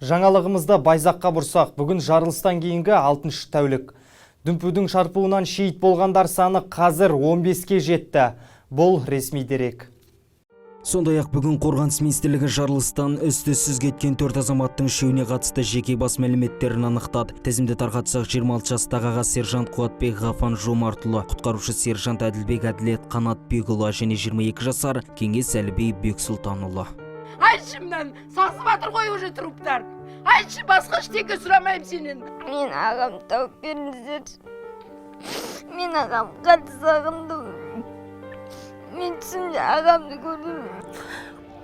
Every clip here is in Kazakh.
Жаңалығымызда Байзаққа бұрсақ, бүгін жарылыстан кейінгі 6-шы тәулік. Дүмпудің шарпуынан шейіт болғандар саны қазір 15-ке жетті. Бұл ресми дерек. Сондай-ақ бүгін Қорғаныс министрлігі жарылыстан із-түзсіз кеткен 4 азаматтың үшеуіне қатысты жеке бас мәліметтерін анықтады. Тізімді тарқатсақ 26 жастағы аға сержант Қуатбек Ғафан Жомартұлы, құтқарушы сержант Әділбек Әділет Қанатбекұлы және 22 жасар Кеңес Әлібей Бексұлтанұлы. Айтшы мен сасып атыр ғой уже труптар. Айтшы басқа ештеңе сұрамаймын сенен. Мен ағам тауып беріңіздер. Мен ағам қатты сағындым. Мен түсімде ағамды көрдім.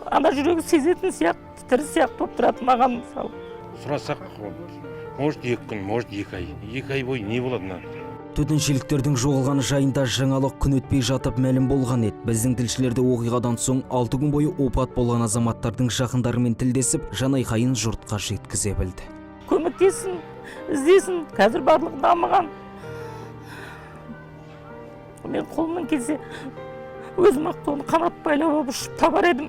Ана жүрегі сезетін сияқты, тірі сияқты болып тұрады маған мысалы. Сұрасақ, может 2 күн, может 2 ай. 2 ай бойы не болады мына? Төтеншеліктердің жоғалғаны жайында жаңалық күн өтпей жатып мәлім болған еді. Біздің тілшілерде оқиғадан соң 6 күн бойы опат болған азаматтардың жақындарымен тілдесіп, жанайқайын жұртқа жеткізе білді. Көмектесін, іздесін, қазір барлығы дамыған. Мен қолымнан келсе, өзім ақтуын қанат байлап ұшып табар едім.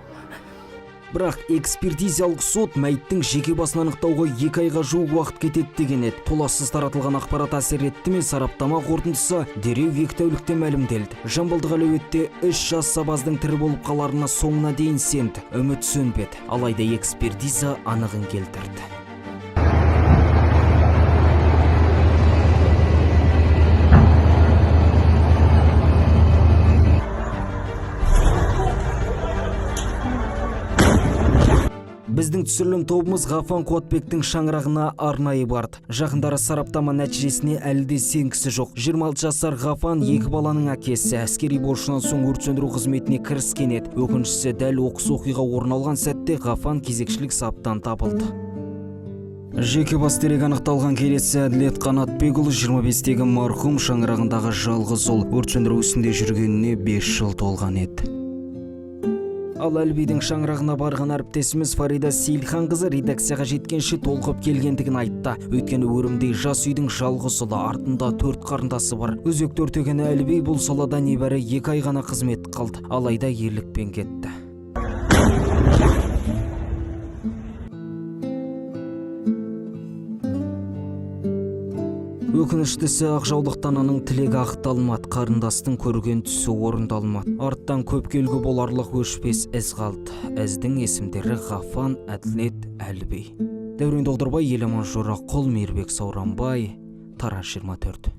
Бірақ экспертизалық сот мәйіттің жеке басын анықтауға 2 айға жуық уақыт кетеді деген еді. Толассыз таратылған ақпарат әсер етті ме, сараптама қорытындысы дереу 2 тәулікте мәлімделді. Жамбылдық әлеуетте 3 жас сабаздың тірі болып қаларына соңына дейін сенді. Үміт сөнбеді. Алайда экспертиза анығын келтірді. Біздің түсірілім тобымыз Ғафан Қуатбектің шаңырағына арнайы барды. Жақындары сараптама нәтижесіне әлі де сенгісі жоқ. 26 жасар Ғафан 2 баланың әкесі. Әскери борышынан соң өрт сөндіру қызметіне кіріскен еді. Өкініштісі дәл оқыс оқиға орын алған сәтте Ғафан кезекшілік саптан табылды. Жеке бас дерек анықталған келесі Әділет Қанатбекұлы 25-тегі марқұм шаңырағындағы жалғыз ұл. Өрт сөндіру ісінде жүргеніне 5 жыл толған еді. Ал Әлбейдің шаңырағына барған әріптесіміз Фарида Сейілханқызы редакцияға жеткенше толқып келгендігін айтты. Өйткені өрімдей жас үйдің жалғыз ұлы, артында 4 қарындасы бар. Өзекті өртеген Әлбей бұл салада небәрі 2 ай ғана қызмет қалды. Алайда ерлікпен кетті. Өкініштісі ақжаулықтан аның тілегі ақталмады, қарындастың көрген түсі орындалмады. Арттан көпке үлгі боларлық өшпес із қалды. Іздің есімдері Ғафан, Әділет, Әлібей. Дәурен Доғдырбай, Еламан Жорақұл, Мейірбек Сауранбай, Тарас 24.